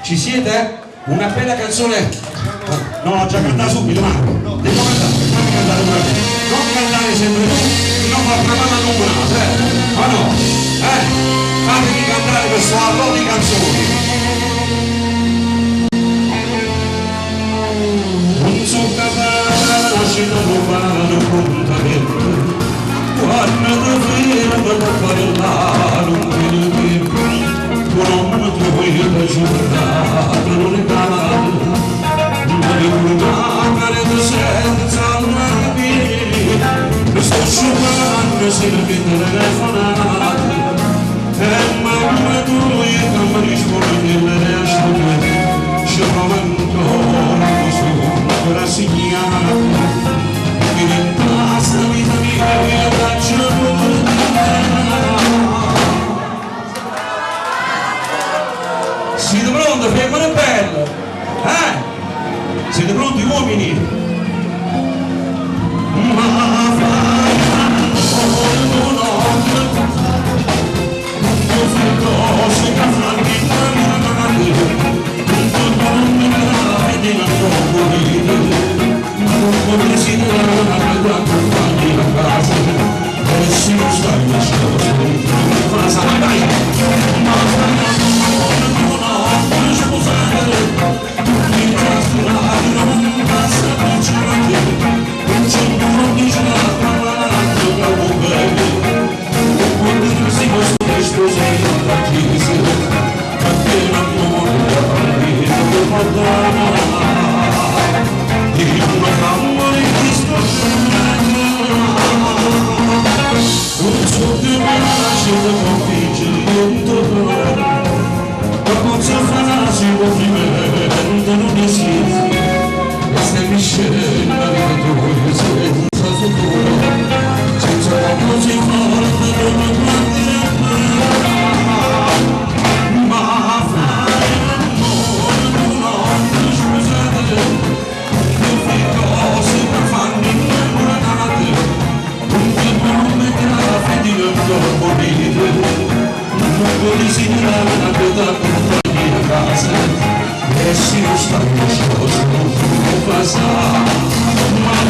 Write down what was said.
Ci siete? Una bella canzone. No, già cantata subito, ma devo cantare, fammi cantare una vez. Non cantare sempre tu, non fa programma numerato, ma no, fatemi cantare questo allo di canzoni. Non so capace da trovare un appuntamento, quando davvero da parlare un minuto. Non mi trovi da giornata, non è calato, ma di una caretta senza una capire, mi sto sciupando se la mia telefonata, e mamma tu che mi rispondi nelle asciutte, ci provo ancora, non sono ancora segnata, mi rimasta vita mia, io faccio siete pronti, femmine belle? Siete pronti uomini? Ma fai cose che fanno innamorare, non mi vedi a troppo ridere, non mi si dà da compagni a casa, e si non stai nascosto, ma sai dai, ma fai e si non sta nascosto, non passa, ma